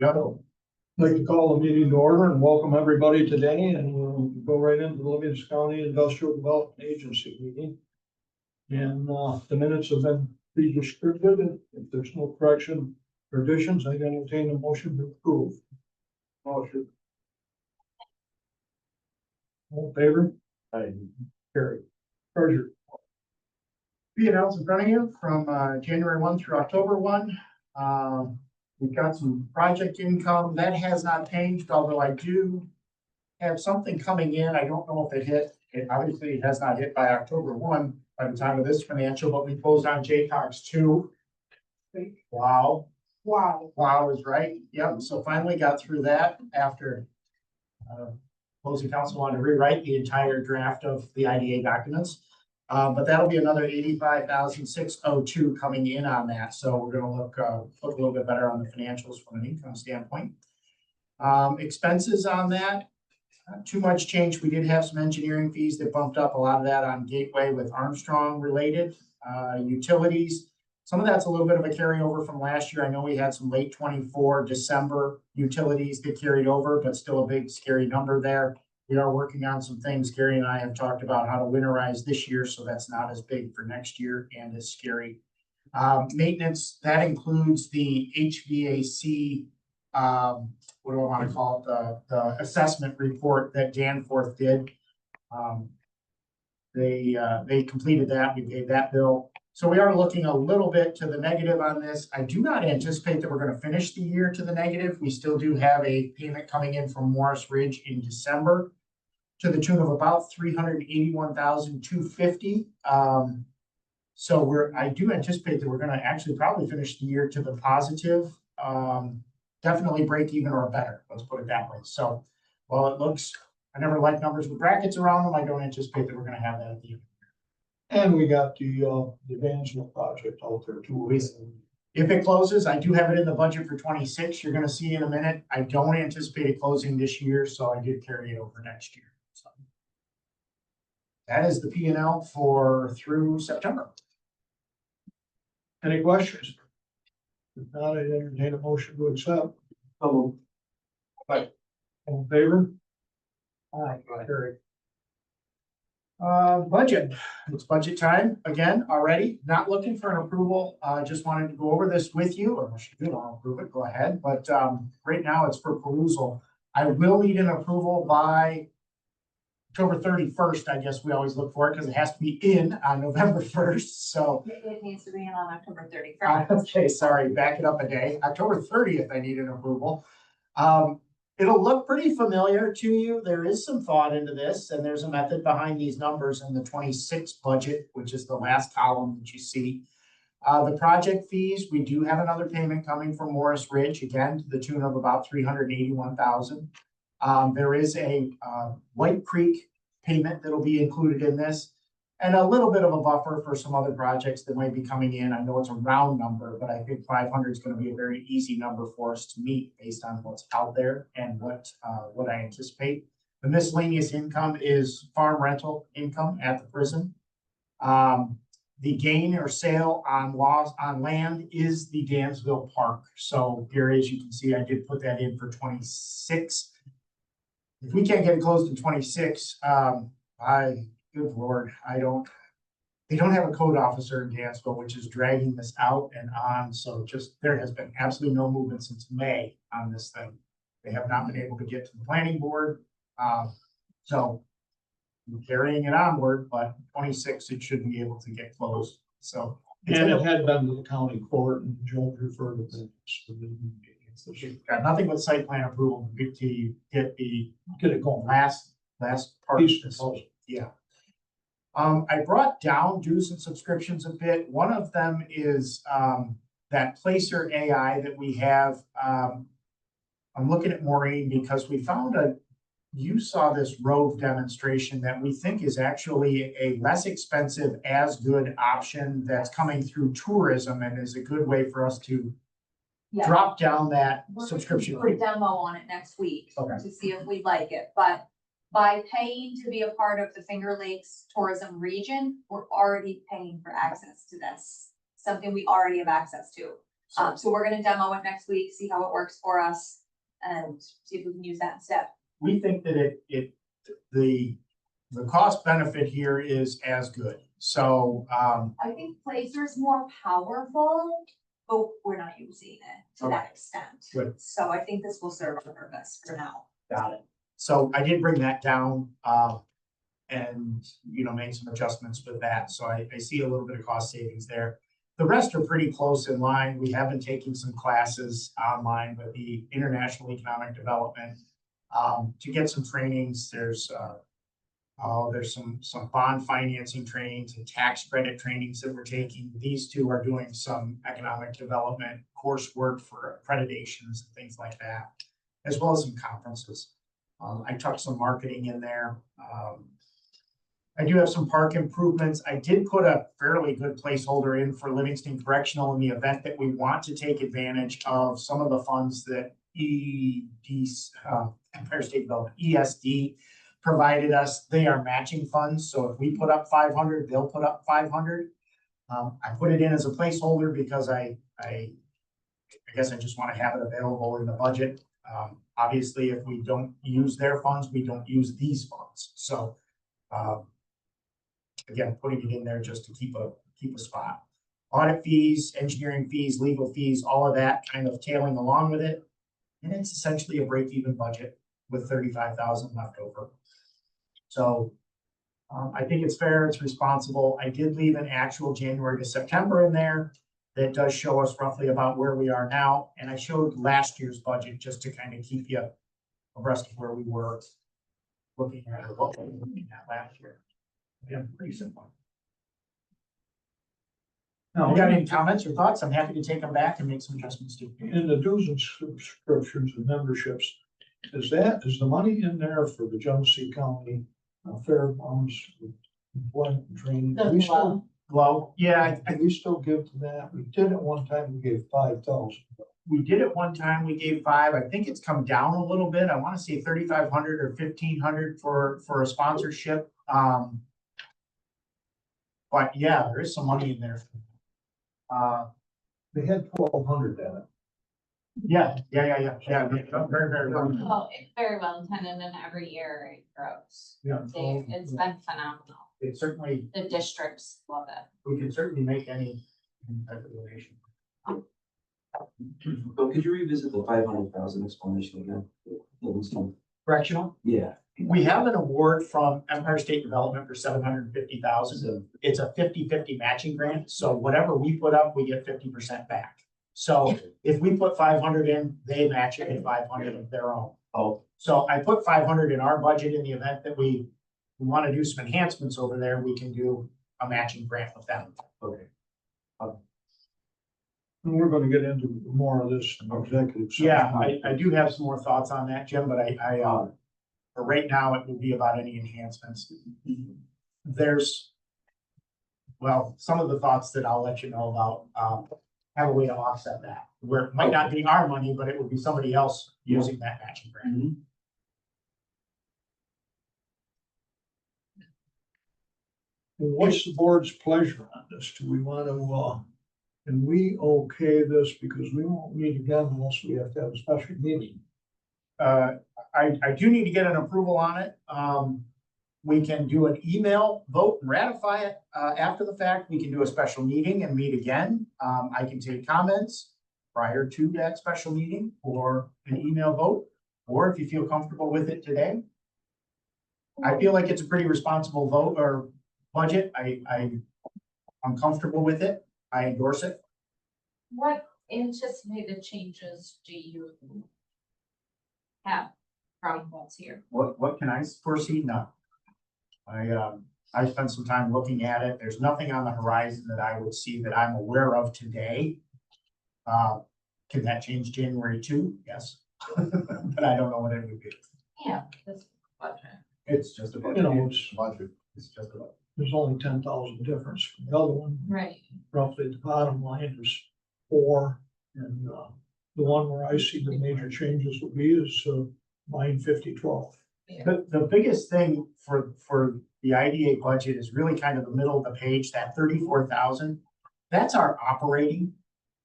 I'd like to call the meeting to order and welcome everybody today, and we'll go right into the Livingston County Industrial Development Agency meeting. And the minutes have been pre-distributed. If there's no correction or additions, I entertain a motion to approve. Motion. All in favor? Aye. Carry. Treasurer. P&Ls in front of you from January 1 through October 1. We've got some project income that has not changed, although I do have something coming in. I don't know if it hit. It obviously has not hit by October 1 by the time of this financial, but we closed on JCOX 2. Wow. Wow is right. Yep. So finally got through that after closing council wanted to rewrite the entire draft of the IDA documents. But that'll be another 85,602 coming in on that. So we're going to look a little bit better on the financials from an income standpoint. Expenses on that, not too much change. We did have some engineering fees that bumped up, a lot of that on Gateway with Armstrong related. Utilities, some of that's a little bit of a carryover from last year. I know we had some late 24 December utilities that carried over, but still a big scary number there. We are working on some things. Gary and I have talked about how to winterize this year, so that's not as big for next year and as scary. Maintenance, that includes the HVAC, what do I want to call it? The assessment report that Danforth did. They completed that. We paid that bill. So we are looking a little bit to the negative on this. I do not anticipate that we're going to finish the year to the negative. We still do have a payment coming in from Morris Ridge in December to the tune of about $381,250. So I do anticipate that we're going to actually probably finish the year to the positive. Definitely break even or better. Let's put it that way. So while it looks, I never like numbers with brackets around them, I don't anticipate that we're going to have that at the end. And we got the Evangeline project out there too. If it closes, I do have it in the budget for 26. You're going to see in a minute. I don't anticipate it closing this year, so I did carry it over next year. So that is the P&L for through September. Any questions? If not, I entertain a motion to accept. Oh, All in favor? aye. Carry. Budget. It's budget time again already. Not looking for an approval. Just wanted to go over this with you. Unless you do want to approve it, go ahead. But right now it's for perusal. I will need an approval by October 31st. I guess we always look for it because it has to be in on November 1st. So it needs to be in on October 31st. okay, sorry, back it up a day. October 30th, I need an approval. It'll look pretty familiar to you. There is some thought into this, and there's a method behind these numbers in the 26 budget, which is the last column that you see. The project fees, we do have another payment coming from Morris Ridge, again, to the tune of about $381,000. There is a White Creek payment that'll be included in this, and a little bit of a buffer for some other projects that might be coming in. I know it's a round number, but I think 500 is going to be a very easy number for us to meet based on what's out there and what I anticipate. The miscellaneous income is farm rental income at the prison. The gain or sale on land is the Dansville Park. So here, as you can see, I did put that in for 26. If we can't get it closed in 26, good Lord, they don't have a code officer in Dansville, which is dragging this out and on. So just, there has been absolutely no movement since May on this thing. They have not been able to get to the planning board. So I'm carrying it onward, but 26, it should be able to get closed. So. And it had been to the county court and the judge referred to this. So she's got nothing but site plan approval to get it going. Last part of this. Yeah. I brought down dues and subscriptions a bit. One of them is that Placer AI that we have. I'm looking at Maureen because we found you saw this Rove demonstration that we think is actually a less expensive, as good option that's coming through tourism and is a good way for us to drop down that subscription. We're demo on it next week to see if we like it, but by paying to be a part of the Finger Lakes tourism region, we're already paying for access to this, something we already have access to. So we're gonna demo it next week, see how it works for us, and see if we can use that instead. We think that the cost benefit here is as good. So, I think Placer's more powerful, but we're not using it to that extent. Good. So I think this will serve a purpose for now. got it. So I did bring that down, and, made some adjustments with that. So I see a little bit of cost savings there. The rest are pretty close in line. We have been taking some classes online with the International Economic Development, to get some trainings. There's some bond financing trainings and tax credit trainings that we're taking. These two are doing some economic development coursework for accreditations and things like that, as well as some conferences. I tucked some marketing in there. I do have some park improvements. I did put a fairly good placeholder in for Livingston Correctional in the event that we want to take advantage of some of the funds that Empire State Development, ESD, provided us. They are matching funds, so if we put up 500, they'll put up 500. I put it in as a placeholder because I guess I just want to have it available in the budget. Obviously, if we don't use their funds, we don't use these funds. So, again, putting it in there just to keep a spot. Audit fees, engineering fees, legal fees, all of that kind of tailing along with it. And it's essentially a break-even budget with 35,000 left over. So I think it's fair, it's responsible. I did leave an actual January to September in there that does show us roughly about where we are now. And I showed last year's budget just to kind of keep you abreast of where we were looking at, or what we were looking at last year. Again, pretty simple. Now, You got any comments or thoughts? I'm happy to take them back and make some adjustments too. in the dues and subscriptions and memberships, is the money in there for the Genesee County fair bonds, employment and training? Do we still- Well, yeah, do we still give to that? We did at one time, we gave 5,000. we did it one time, we gave 5. I think it's come down a little bit. I want to say 3,500 or 1,500 for a sponsorship. But yeah, there is some money in there. They had 1,200 in it. Yeah. Very, very well. Oh, it's very well intended and every year it grows. Yeah. It's been phenomenal. It certainly, The districts love it. we can certainly make any type of donation. Bill, could you revisit the 500,000 explanation again? Livingston? Correctional? Yeah. We have an award from Empire State Development for 750,000. It's a 50-50 matching grant, so whatever we put up, we get 50% back. So if we put 500 in, they match it at 500 of their own. Oh, So I put 500 in our budget in the event that we want to do some enhancements over there, we can do a matching grant with them. okay. And we're gonna get into more of this in executive. session. Yeah, I do have some more thoughts on that, Jim, but for right now, it would be about any enhancements. There's, well, some of the thoughts that I'll let you know about, have a way to offset that, where it might not be our money, but it would be somebody else using that matching grant. What's the board's pleasure on this? Do we want to, can we okay this, because we won't meet again unless we have to have a special meeting? I do need to get an approval on it. We can do an email vote and ratify it, after the fact. We can do a special meeting and meet again. I can take comments prior to that special meeting or an email vote, or if you feel comfortable with it today. I feel like it's a pretty responsible vote or budget. I'm comfortable with it. I endorse it. What anticipated changes do you have from what's here? What can I foresee? No. I spent some time looking at it. There's nothing on the horizon that I would see that I'm aware of today. Can that change January 2? Yes. But I don't know what it would be. Yeah, this budget. It's just a You know, budget. It's just a budget. there's only 10,000 difference from the other one. Right. Roughly the bottom line is 4, and the one where I see the major changes will be is line 5012. The biggest thing for the IDA budget is really kind of the middle of the page, that 34,000. That's our operating,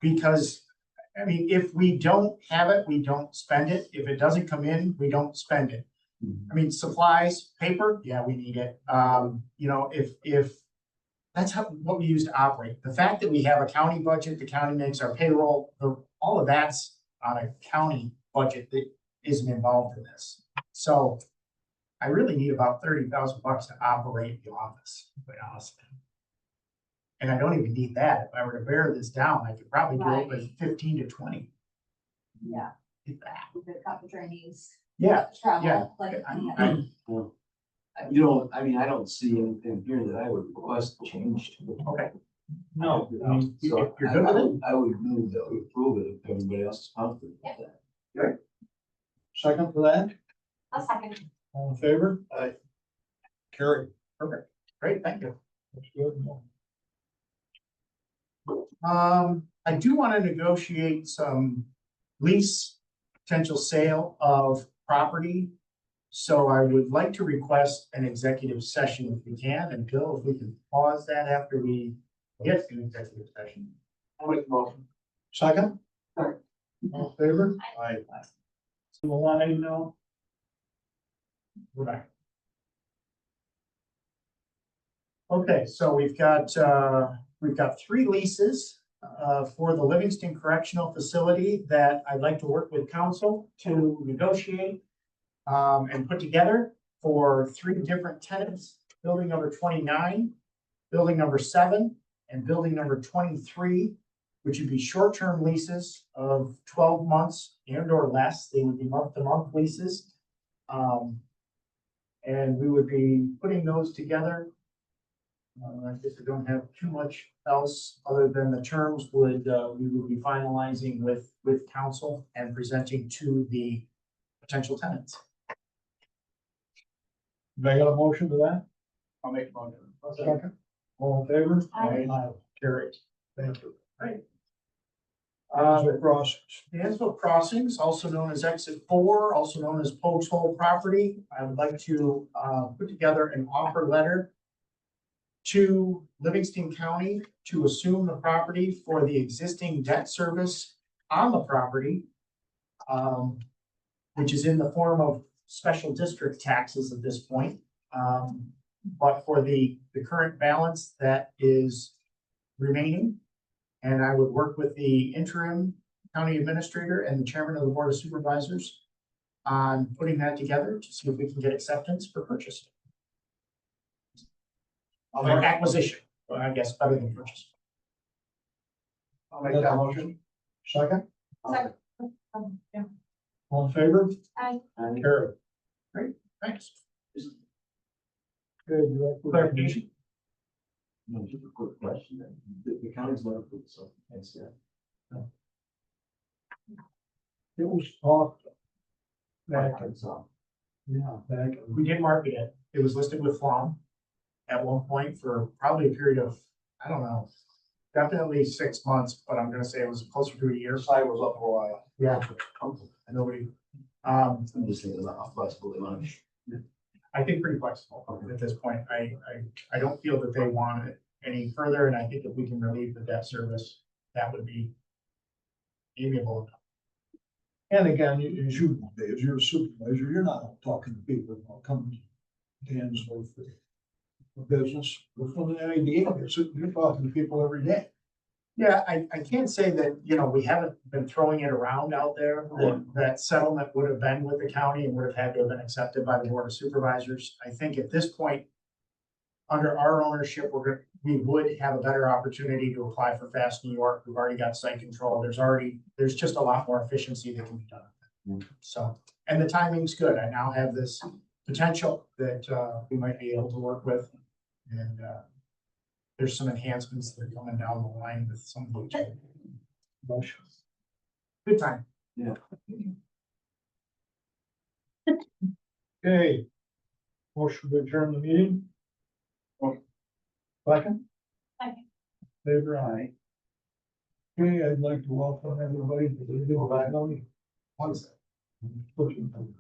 because I mean, if we don't have it, we don't spend it. If it doesn't come in, we don't spend it. I mean, supplies, paper, yeah, we need it. You know, if that's what we use to operate. The fact that we have a county budget, the county makes our payroll, all of that's on a county budget that isn't involved in this. So I really need about $30,000 to operate the office, quite honestly. And I don't even need that. If I were to bear this down, I could probably do it with 15 to 20. Yeah, If that. we've got the trainings, Yeah, yeah. travel, like. I- You know, I mean, I don't see anything here that I would request changed. okay. No, So If you're good with it? I would move that we approve it if everybody else is comfortable with that. second for that, A second. all in favor? Aye. Carry. Perfect. Great, thank you. That's good. I do want to negotiate some lease, potential sale of property. So I would like to request an executive session if we can, and Bill, if we can pause that after we get to executive session. I'll make the motion. Second? Second. All in favor? Aye. So the line now, We're back. Okay, so we've got 3 leases for the Livingston Correctional Facility that I'd like to work with council to negotiate and put together for 3 different tenants, building number 29, building number 7, and building number 23, which would be short-term leases of 12 months and or less. They would be month-to-month leases. And we would be putting those together. I guess I don't have too much else other than the terms we would be finalizing with council and presenting to the potential tenants. do I got a motion to that? I'll make a motion. Second. All in favor? Aye. Carried. Thank you. Right. So cross, Dansville Crossings, also known as Exit 4, also known as Pogues Hole property. I would like to put together an offer letter to Livingston County to assume the property for the existing debt service on the property, which is in the form of special district taxes at this point. But for the current balance that is remaining, and I would work with the interim county administrator and the chairman of the board of supervisors on putting that together to see if we can get acceptance for purchase. Or acquisition, well, I guess better than purchase. I'll make that motion. Second, Second. all in favor? Aye. And Carry. Thanks. Good, you have Clarification? no, just a quick question then. The county's not approved, so, thanks, yeah. It was talked. Back, So, yeah, back. We did market it. It was listed with Flom at one point for probably a period of, I don't know, definitely 6 months, but I'm gonna say it was closer to a year. Side was up for a while. Yeah. Nobody, I'm just thinking about how flexible they want to. I think pretty flexible at this point. I don't feel that they want it any further, and I think if we can relieve the debt service, that would be amiable enough. And again, as you're a supervisor, you're not talking to people about coming to Dansville for business. From the idea, you're talking to people every day. Yeah, I can't say that, you know, we haven't been throwing it around out there, that settlement would have been with the county and would have had to have been accepted by the board of supervisors. I think at this point, under our ownership, we would have a better opportunity to apply for Fast New York. We've already got site control. There's just a lot more efficiency that can be done. So, and the timing's good. I now have this potential that we might be able to work with. And there's some enhancements that are coming down the line with some of the Motion. good time. Yeah. Okay. Motion to adjourn the meeting. Second? Second. Favor aye. Okay, I'd like to welcome everybody to the new Valley. One second.